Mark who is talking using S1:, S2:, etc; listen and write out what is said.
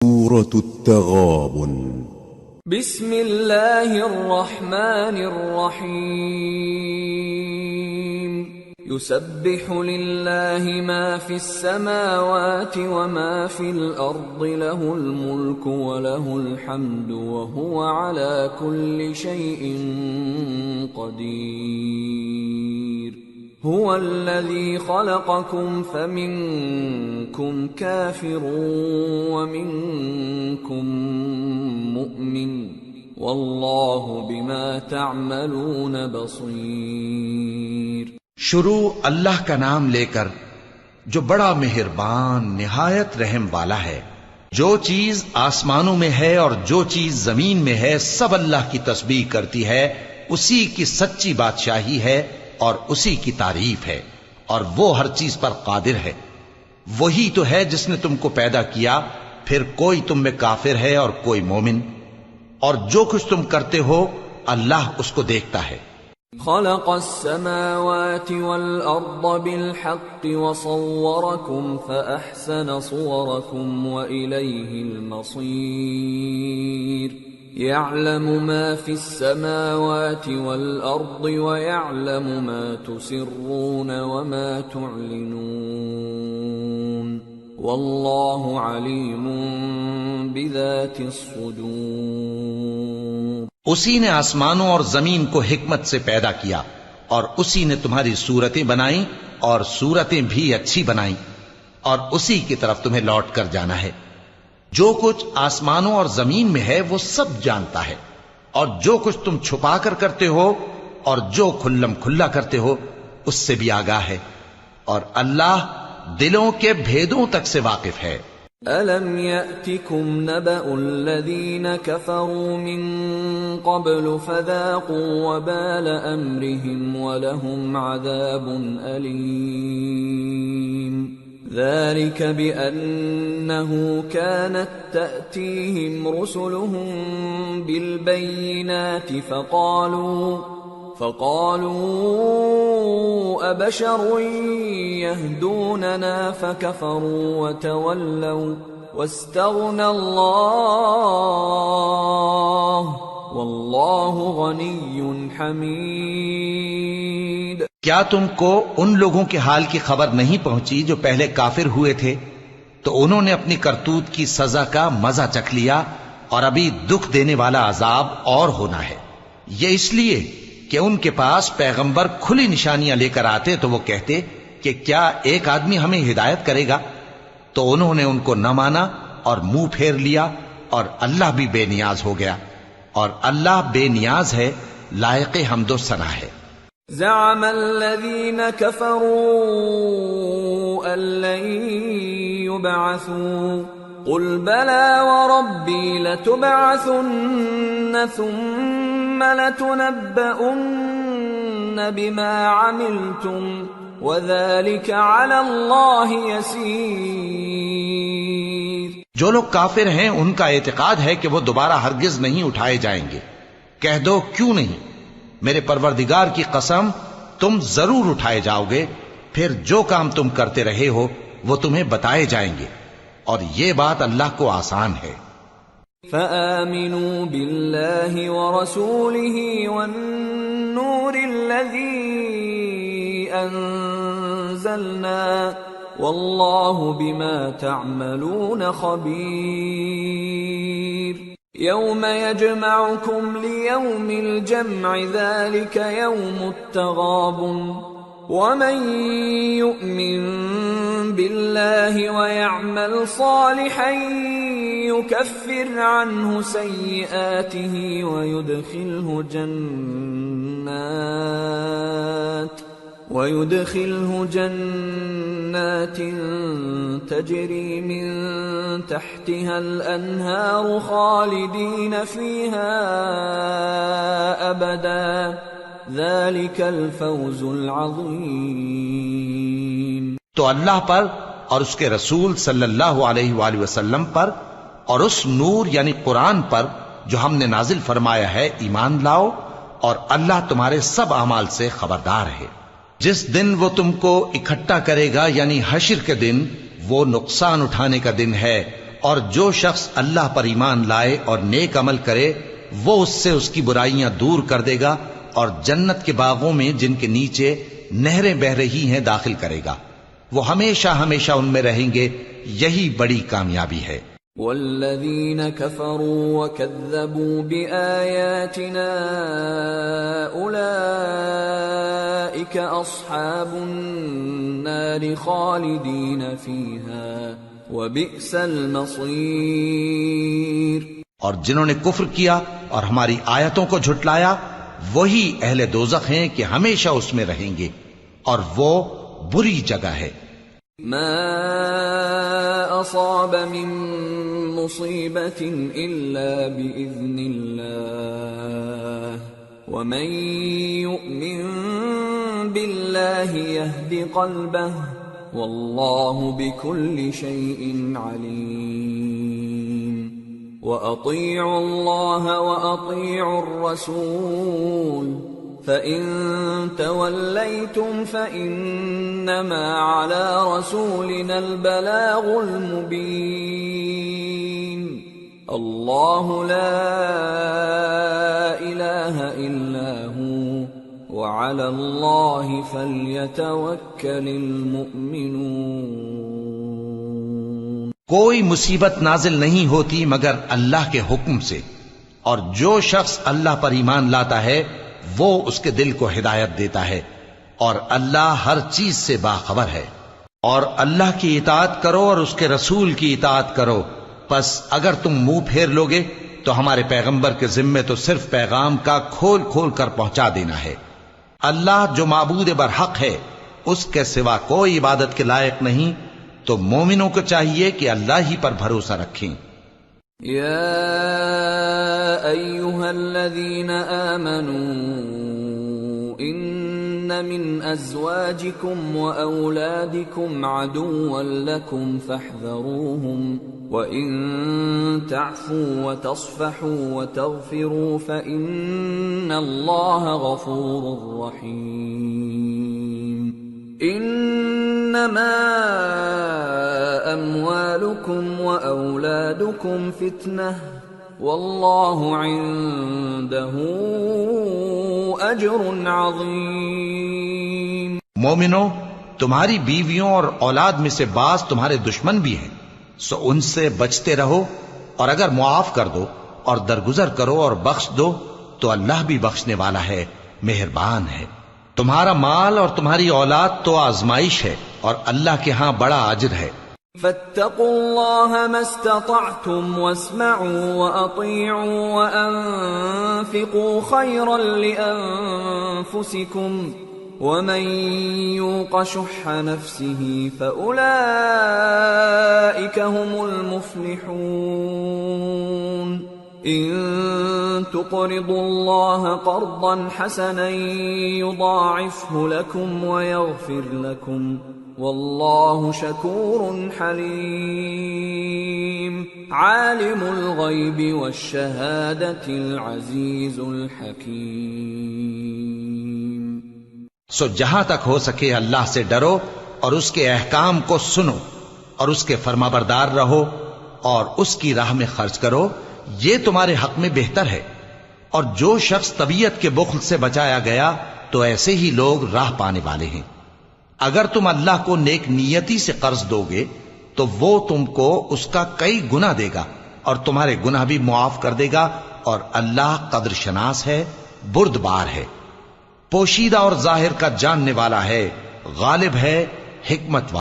S1: سورة التغابن.
S2: بسم اللہ الرحمن الرحیم. يسبح للہ ما فی السماوات وما فی الارض له الملک وله الحمد وهو على كل شيء قدیر. هو الذي خلقكم فمنكم كافر ومنكم مؤمن والله بما تعملون بصير.
S3: شروع اللہ کا نام لے کر جو بڑا مہربان نہایت رحم والا ہے. جو چیز آسمانوں میں ہے اور جو چیز زمین میں ہے سب اللہ کی تسبیح کرتی ہے. اسی کی سچی بادشاہی ہے اور اسی کی تعریف ہے اور وہ ہر چیز پر قادر ہے. وہی تو ہے جس نے تم کو پیدا کیا پھر کوئی تم میں کافر ہے اور کوئی مومن. اور جو کچھ تم کرتے ہو اللہ اس کو دیکھتا ہے.
S2: خلق السماوات والأرض بالحق وصوركم فأحسن صوركم وإليه المصير. يعلم ما في السماوات والأرض ويعلم ما تسرون وما تعلنون والله عليم بذات الصدور.
S3: اسی نے آسمانوں اور زمین کو حکمت سے پیدا کیا اور اسی نے تمہاری صورتیں بنائیں اور صورتیں بھی اچھی بنائیں اور اسی کی طرف تمہیں لوٹ کر جانا ہے. جو کچھ آسمانوں اور زمین میں ہے وہ سب جانتا ہے اور جو کچھ تم چھپا کر کرتے ہو اور جو کھلم کھلا کرتے ہو اس سے بھی آگاہ ہے. اور اللہ دلوں کے بھیدوں تک سے واقف ہے.
S2: أَلَمْ يَأْتِكُمْ نَبَأُ الَّذِينَ كَفَرُوا مِن قَبْلُ فَذَاقُوا وَبَالَ أَمْرِهِمْ وَلَهُمْ عَذَابٌ أَلِيمٌ. ذلك بأنه كانت تأتيهم رسلهم بالبينات فقالوا أبشر يهدوننا فكفروا وتولوا واستغنى الله والله غني حميد.
S3: کیا تم کو ان لوگوں کے حال کی خبر نہیں پہنچی جو پہلے کافر ہوئے تھے تو انہوں نے اپنی کرتوت کی سزا کا مزہ چکھ لیا اور ابھی دکھ دینے والا عذاب اور ہونا ہے. یہ اس لیے کہ ان کے پاس پیغمبر کھلی نشانیاں لے کر آتے تو وہ کہتے کہ کیا ایک آدمی ہمیں ہدایت کرے گا. تو انہوں نے ان کو نہ مانا اور منہ پھیر لیا اور اللہ بھی بے نیاز ہو گیا اور اللہ بے نیاز ہے لائق حمد و ثنا ہے.
S2: زعم الذين كفروا أن لن يبعثوا قل بلى وربي لتبعثن ثم لتنبؤن بما عملتم وذلك على الله يسير.
S3: جو لوگ کافر ہیں ان کا اعتقاد ہے کہ وہ دوبارہ ہرگز نہیں اٹھائے جائیں گے. کہہ دو کیوں نہیں، میرے پروردگار کی قسم تم ضرور اٹھائے جاؤ گے، پھر جو کام تم کرتے رہے ہو وہ تمہیں بتائے جائیں گے اور یہ بات اللہ کو آسان ہے.
S2: فآمنوا بالله ورسوله والنور الذي أنزلنا والله بما تعملون خبير. يوم يجمعكم ليوم الجمع ذلك يوم التغابن. ومن يؤمن بالله ويعمل صالحا يكفر عنه سيئاته ويدخله جنات تجري من تحتها الأنهار خالدين فيها أبدا ذلك الفوز العظيم.
S3: تو اللہ پر اور اس کے رسول صلی اللہ علیہ وآلہ وسلم پر اور اس نور یعنی قرآن پر جو ہم نے نازل فرمایا ہے ایمان لاؤ اور اللہ تمہارے سب اعمال سے خبردار ہے. جس دن وہ تم کو اکٹھا کرے گا یعنی حشر کے دن وہ نقصان اٹھانے کا دن ہے اور جو شخص اللہ پر ایمان لائے اور نیک عمل کرے وہ اس سے اس کی برائیاں دور کر دے گا اور جنت کے باغوں میں جن کے نیچے نہریں بہ رہی ہیں داخل کرے گا، وہ ہمیشہ ہمیشہ ان میں رہیں گے، یہی بڑی کامیابی ہے۔
S2: والذین کفروا وکذبوا بآیاتنا اولئک اصحاب النار خالدین فیہا وبئس المصیر۔
S3: اور جنہوں نے کفر کیا اور ہماری آیتوں کو جھٹلایا وہی اہل دوزخ ہیں کہ ہمیشہ اس میں رہیں گے، اور وہ بری جگہ ہے۔
S2: ما اصاب من مصیبت الا باذن اللہ ومن یؤمن باللہ یہد قلبہ واللہ بكل شیء علیم۔ وَأَطِيعُوا اللَّهَ وَأَطِيعُوا الرَّسُولَ فَإِن تَوَلَّيْتُمْ فَإِنَّمَا عَلَى رَسُولِنَا الْبَلَاغُ الْمُبِينُ۔ اللَّهُ لَا إِلَٰهَ إِلَّا هُوَ وَعَلَى اللَّهِ فَلْيَتَوَكَّلِ الْمُؤْمِنُونَ۔
S3: کوئی مصیبت نازل نہیں ہوتی مگر اللہ کے حکم سے، اور جو شخص اللہ پر ایمان لاتا ہے وہ اس کے دل کو ہدایت دیتا ہے، اور اللہ ہر چیز سے باخبر ہے۔ اور اللہ کی اطاعت کرو اور اس کے رسول کی اطاعت کرو، پس اگر تم منہ پھیر لوگے تو ہمارے پیغمبر کے ذمے تو صرف پیغام کا کھول کھول کر پہنچا دینا ہے۔ اللہ جو معبود برحق ہے اس کے سوا کوئی عبادت کے لائق نہیں، تو مومنوں کو چاہیے کہ اللہ ہی پر بھروسہ رکھیں۔
S2: یا ایھا الذین آمنوا ان من ازواجکم واولادکم عدوا لکم فاحذروہم وَإِن تَعْفُوا وَتَصْفَحُوا وَتَغْفِرُوا فَإِنَّ اللَّهَ غَفُورٌ رَّحِيمٌ۔ إِنَّمَا أَمْوَالُكُمْ وَأَوْلَادُكُمْ فِتْنَةٌ وَاللَّهُ عِندَهُ أَجْرٌ عَظِيمٌ۔
S3: مومنو، تمہاری بیویوں اور اولاد میں سے بعض تمہارے دشمن بھی ہیں، سو ان سے بچتے رہو، اور اگر معاف کر دو اور درگزر کرو اور بخش دو تو اللہ بھی بخشنے والا ہے، مہربان ہے۔ تمہارا مال اور تمہاری اولاد تو آزمائش ہے، اور اللہ کے ہاں بڑا اجر ہے۔
S2: فاتقوا اللہ ما استطعتم واسمعوا واطیعوا وانفقوا خیرا لانفسکم ومن یوق شح نفسه فأولئک هم المفلحون۔ ان تقرضوا اللہ قرضا حسنا یضاعفه لکم ویغفر لکم واللہ شکور حلیم۔ عالم الغیب والشہادۃ العزیز الحکیم۔
S3: سو جہاں تک ہو سکے اللہ سے ڈرو اور اس کے احکام کو سنو اور اس کے فرمانبردار رہو اور اس کی راہ میں خرچ کرو، یہ تمہارے حق میں بہتر ہے۔ اور جو شخص طبیعت کے بخل سے بچایا گیا تو ایسے ہی لوگ راہ پانے والے ہیں۔ اگر تم اللہ کو نیک نیتی سے قرض دو گے تو وہ تم کو اس کا کئی گنا دے گا اور تمہارے گناہ بھی معاف کر دے گا، اور اللہ قدر شناس ہے، بردبار ہے، پوشیدہ اور ظاہر کا جاننے والا ہے، غالب ہے، حکمت والا۔